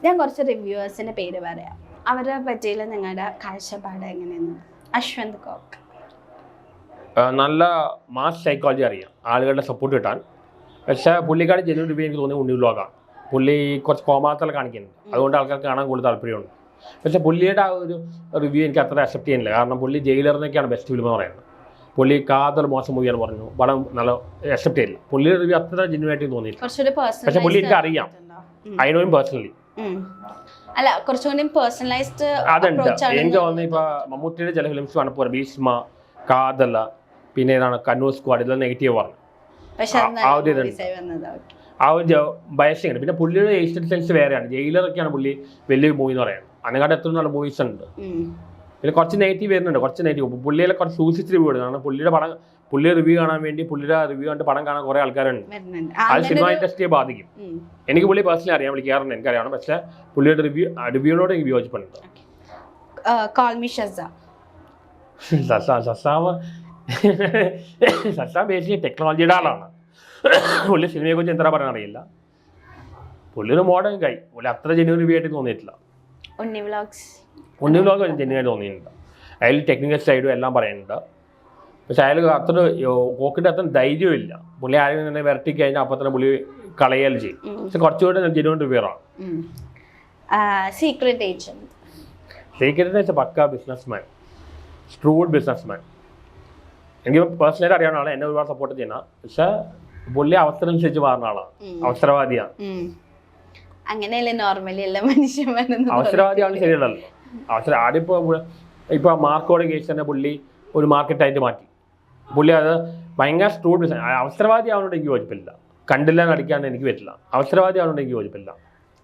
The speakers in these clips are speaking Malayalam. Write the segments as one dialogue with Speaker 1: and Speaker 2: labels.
Speaker 1: ഞാൻ കുറച്ച് റിവ്യൂവേഴ്സിൻ്റെ പേര് പറയാം, അവരെ പറ്റിയുള്ള നിങ്ങളുടെ കാഴ്ചപ്പാട് എങ്ങനെയാണ്? അശ്വന്ത് കോക്ക്
Speaker 2: നല്ല മാസ് സൈക്കോളജി അറിയാം, ആളുകളുടെ സപ്പോർട്ട് കിട്ടാൻ. പക്ഷേ പുള്ളിക്കാട് ജെന്യൂൻ റിവ്യൂ എനിക്ക് തോന്നി ഉണ്ണി വ്ലോഗാണ്. പുള്ളി കുറച്ച് കോമാത്തല കാണിക്കുന്നുണ്ട്, അതുകൊണ്ട് ആൾക്കാർക്ക് കാണാൻ കൂടുതൽ താല്പര്യമുണ്ട്. പക്ഷേ പുള്ളിയുടെ ആ ഒരു റിവ്യൂ എനിക്ക് അത്ര അക്സെപ്റ്റ് ചെയ്യുന്നില്ല. കാരണം പുള്ളി ജയിലറിനൊക്കെയാണ് ബെസ്റ്റ് ഫിലിം എന്ന് പറയുന്നത്. പുള്ളി കാതൽ മോശം മൂവിയാണ് പറഞ്ഞു, പടം നല്ല അക്സെപ്റ്റ് ചെയ്യില്ല. പുള്ളിയുടെ റിവ്യൂ അത്ര ജെന്യൂൻ ആയിട്ട് തോന്നിയില്ല. പക്ഷേ പുള്ളി എനിക്ക് അറിയാം, ഐ നോ ഹിം പേഴ്സണലി.
Speaker 1: അല്ല, കുറച്ചുകൂടി പേഴ്സണലൈസ്ഡ്
Speaker 2: അതുണ്ട്. എനിക്ക് തോന്നുന്നു ഇപ്പോൾ മമ്മൂട്ടിയുടെ ചില ഫിലിംസ് വന്നപ്പോൾ ഭീഷ്മ, കാതല, പിന്നെ ഏതാണ് കണ്ണൂർ സ്ക്വാഡ്, ഇതെല്ലാം നെഗറ്റീവ് പറഞ്ഞു. ആ ഒരു ബയസിങ്. പിന്നെ പുള്ളിയുടെ ഏഷ്യൻ സെൻസ് വേറെയാണ്. ജയിലറൊക്കെയാണ് പുള്ളി വലിയ മൂവി എന്ന് പറയുന്നത്. അതിനെക്കാട്ട് എത്ര നല്ല മൂവീസ് ഉണ്ട്. പിന്നെ കുറച്ച് നെഗറ്റീവ് വരുന്നുണ്ട്, കുറച്ച് നെഗറ്റീവ്. പുള്ളിയിലെ കുറച്ച് സൂക്ഷിച്ച് റിവ്യൂ എടുക്കും. കാരണം പുള്ളിയുടെ റിവ്യൂ കാണാൻ വേണ്ടി, പുള്ളിയുടെ റിവ്യൂ കണ്ട് പടം കാണാൻ കുറേ ആൾക്കാരുണ്ട്. അത് സിനിമ ഇൻഡസ്ട്രിയെ ബാധിക്കും. എനിക്ക് പുള്ളി പേഴ്സണലി അറിയാം, വിളിക്കാറുണ്ട്, എനിക്കറിയാം. പക്ഷേ പുള്ളിയുടെ റിവ്യൂവിനോട് എനിക്ക് വിയോജിപ്പുണ്ട്. സസാം ബേസിക്കലി ടെക്നോളജിയുടെ ആളാണ്. പുള്ളി സിനിമയെക്കുറിച്ച് എന്താ പറയാൻ അറിയില്ല. പുള്ളി ഒരു മോഡേൺ കൈ. പുള്ളി അത്ര ജെന്യൂൻ റിവ്യൂ ആയിട്ട് തോന്നിയിട്ടില്ല. ഉണ്ണി വ്ലോഗ് ജെന്യൂൻ ആയിട്ട് തോന്നിയിട്ടുണ്ട്. അതിൽ ടെക്നിക്കൽ സൈഡും എല്ലാം പറയുന്നുണ്ട്. പക്ഷെ അയാൾ അത്ര കോക്കിൻ്റെ അത്ര ധൈര്യമില്ല. പുള്ളി ആരും തന്നെ വരട്ടി കഴിഞ്ഞാൽ അപ്പം തന്നെ പുള്ളി കളയൽ ചെയ്യും. പക്ഷെ കുറച്ചുകൂടെ ജെന്യൂൻ റിവ്യൂറാണ്.
Speaker 1: സീക്രട്ട് ഏജന്റ്
Speaker 2: പക്ക ബിസിനസ്മാൻ, സ്ട്രൂഡ് ബിസിനസ്മാൻ. എനിക്ക് പേഴ്സണലി അറിയാവുന്ന ആളാണ്, എന്നെ ഒരുപാട് സപ്പോർട്ട് ചെയ്യുന്ന. പക്ഷെ പുള്ളി അവസരം അനുസരിച്ച് മാറുന്ന ആളാണ്, അവസരവാദിയാണ്.
Speaker 1: അങ്ങനെയല്ലേ നോർമലി എല്ലാ മനുഷ്യന്മാരും.
Speaker 2: അവസരവാദിയാണ് ശരിയല്ലല്ലോ. ആദ്യം ഇപ്പോൾ മാർക്കോടെ കേസ് തന്നെ പുള്ളി ഒരു മാർക്കറ്റായിട്ട് മാറ്റി. പുള്ളി അത് ഭയങ്കര സ്ട്രൂഡ് ബിസിനസ്. അവസരവാദി ആവുന്നതുകൊണ്ട് എനിക്ക് യോജിപ്പില്ല. കണ്ടില്ല നടിക്കാൻ എനിക്ക് പറ്റില്ല. അവസരവാദി ആവുന്നതുകൊണ്ട് എനിക്ക് യോജിപ്പില്ല.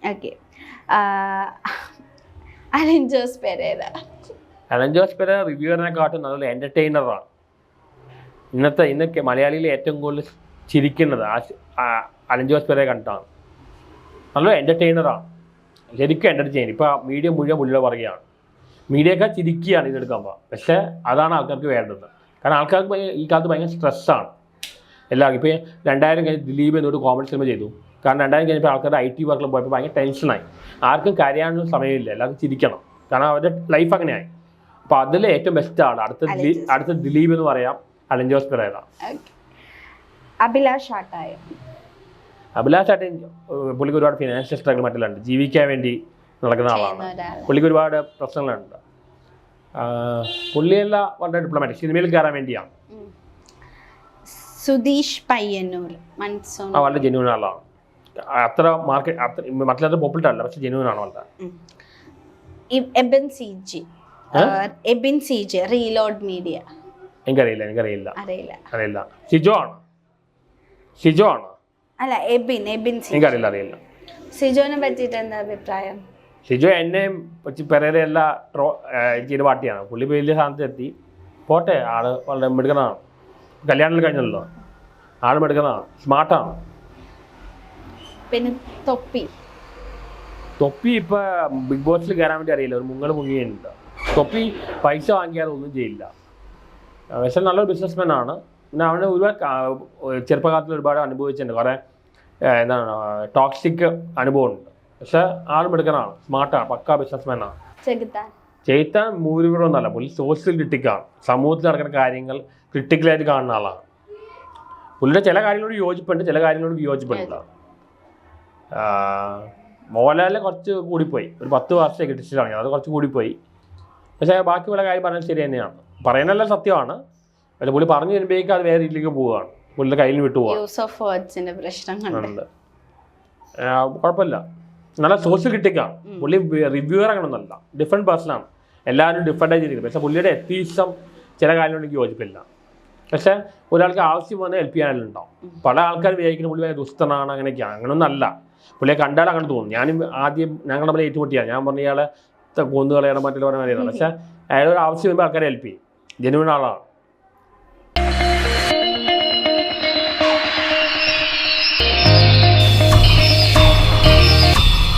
Speaker 1: ഓക്കെ, അലൻ ജോസ് പെരേര
Speaker 2: റിവ്യൂവറിനെക്കാട്ടും നല്ല എൻ്റർടൈനറാണ്. ഇന്നൊക്കെ മലയാളിയിൽ ഏറ്റവും കൂടുതൽ ചിരിക്കുന്നത് അലൻ ജോസ് പെരേര കണ്ടിട്ടാണ്. നല്ല എൻ്റർടൈനറാണ്, ശരിക്കും എൻ്റർടൈൻ. ഇപ്പോൾ മീഡിയ മുഴുവൻ പുള്ളിയുടെ പറയുകയാണ്. മീഡിയക്കാർ ചിരിക്കുകയാണ് ഇതെടുക്കുമ്പോൾ. പക്ഷേ അതാണ് ആൾക്കാർക്ക് വേണ്ടത്. കാരണം ആൾക്കാർക്ക് ഈ കാലത്ത് ഭയങ്കര സ്ട്രെസ്സാണ് എല്ലാവർക്കും. ഇപ്പോൾ 2000 കഴിഞ്ഞ് ദിലീപ് എന്നോട് കോമഡി സിനിമ ചെയ്തു. കാരണം 2000 കഴിഞ്ഞപ്പോൾ ആൾക്കാരുടെ IT വർക്കിലും പോയപ്പോൾ ഭയങ്കര ടെൻഷനായി. ആർക്കും കരയാനൊന്നും സമയമില്ല, എല്ലാവർക്കും ചിരിക്കണം. കാരണം അവരുടെ ലൈഫ് അങ്ങനെയായി. അപ്പോൾ അതിൽ ഏറ്റവും ബെസ്റ്റ് ആണ് അടുത്ത ദിലീപ് എന്ന് പറയാം, അലൻ ജോസ് പെരേര.
Speaker 1: അഭിലാഷ്
Speaker 2: ആട്ടൻ പുള്ളിക്ക് ഒരുപാട് ഫിനാൻഷ്യൽ സ്ട്രഗിൾ മറ്റെല്ലാം ഉണ്ട്. ജീവിക്കാൻ വേണ്ടി നടക്കുന്ന ആളാണ്. പുള്ളിക്ക് ഒരുപാട് പ്രശ്നങ്ങളുണ്ട്. പുള്ളിയെല്ലാം വളരെ ഡിപ്ലോമാറ്റിക്, സിനിമയിൽ കയറാൻ വേണ്ടിയാണ്.
Speaker 1: സുധീഷ് പയ്യന്നൂർ
Speaker 2: വളരെ ജെന്യൂൻ ആളാണ്. അത്ര മാർക്കറ്റ് മറ്റുള്ള പോപ്പുലർ അല്ല, പക്ഷെ ജെന്യൂൻ ആണ് വളരെ.
Speaker 1: Ebin CG reload media.
Speaker 2: എനിക്കറിയില്ല. ഷിജോ ആണ്.
Speaker 1: അല്ല, എബിൻ
Speaker 2: എനിക്കറിയില്ല.
Speaker 1: സിജോനെ പറ്റിയിട്ട് എന്താ അഭിപ്രായം?
Speaker 2: ഷിജോ എന്നെയും പെരേര എല്ലാ ചെയ്ത് പാർട്ടിയാണ്. പുള്ളി വലിയ സ്ഥാനത്ത് എത്തി. പോട്ടെ, ആള് വളരെ മിടുക്കനാണ്. കല്യാണത്തിൽ കഴിഞ്ഞല്ലോ, ആള് മിടുക്കനാണ്, സ്മാർട്ടാണ്.
Speaker 1: പിന്നെ
Speaker 2: തൊപ്പി ഇപ്പൊ ബിഗ് ബോസിൽ കയറാൻ വേണ്ടി അറിയില്ല, ഒരു മുങ്ങിയുണ്ട്. തൊപ്പി പൈസ വാങ്ങിയാൽ ഒന്നും ചെയ്യില്ല. പക്ഷെ നല്ലൊരു ബിസിനസ്മാൻ ആണ്. പിന്നെ അവന് ഒരുപാട് ചെറുപ്പകാലത്തിൽ ഒരുപാട് അനുഭവിച്ചിട്ടുണ്ട്. കുറേ ടോക്സിക് അനുഭവമുണ്ട്. പക്ഷെ ആളും എടുക്കാനാണ്, സ്മാർട്ടാണ്, പക്കാ ബിസിനസ്മാനാണ്. ചെയ്ത്താൻ മൂലകളൊന്നല്ല, പുള്ളി സോഷ്യൽ ക്രിട്ടിക്കാണ്. സമൂഹത്തിൽ നടക്കുന്ന കാര്യങ്ങൾ ക്രിട്ടിക്കലായിട്ട് കാണുന്ന ആളാണ്. പുള്ളിയുടെ ചില കാര്യങ്ങളോട് യോജിപ്പുണ്ട്, ചില കാര്യങ്ങളോട് വിയോജിപ്പുണ്ട്. മോഹൻലാലിനെ കുറച്ച് കൂടിപ്പോയി, ഒരു 10 വർഷം കിട്ടിച്ചിട്ടാണ്, അത് കുറച്ച് കൂടിപ്പോയി. പക്ഷേ ബാക്കിയുള്ള കാര്യം പറഞ്ഞാൽ ശരി തന്നെയാണ്, പറയുന്നതെല്ലാം സത്യമാണ്. പക്ഷേ പുള്ളി പറഞ്ഞു വരുമ്പോഴേക്കും അത് വേറെ രീതിയിലേക്ക് പോവുകയാണ്, പുള്ളിയുടെ കയ്യിൽ വിട്ടു പോകാൻ. കുഴപ്പമില്ല, നല്ല സോഷ്യൽ ക്രിട്ടിക്കാണ്. പുള്ളി റിവ്യൂവർ അങ്ങനെയൊന്നുമല്ല, ഡിഫറെൻറ്റ് പേഴ്സണാണ്. എല്ലാവരും ഡിഫറെൻ്റ് ആയിരിക്കും. പക്ഷേ പുള്ളിയുടെ എത്തീസം ചില കാര്യങ്ങളോട് എനിക്ക് യോജിപ്പില്ല. പക്ഷേ ഒരാൾക്ക് ആവശ്യം വന്നാൽ ഹെൽപ്പ് ചെയ്യാനുണ്ടാവും. പല ആൾക്കാർ വിചാരിക്കുന്ന പുള്ളി ദുഷ്ടനാണ്, അങ്ങനെയൊക്കെയാണ്. അങ്ങനെയൊന്നും അല്ല. പുള്ളിയെ കണ്ടാൽ അങ്ങനെ തോന്നും. ഞങ്ങളുടെ തമ്മിൽ ഏറ്റുമുട്ടിയാണ്. ഞാൻ പറഞ്ഞ ഇയാളെ കൊന്നുകളയണം മറ്റുള്ള പറയാൻ. പക്ഷേ അയാളൊരു ആവശ്യം വരുമ്പോൾ ആൾക്കാരെ ഹെൽപ്പ് ചെയ്യും. ജെന്യുവൻ ആളാണ്.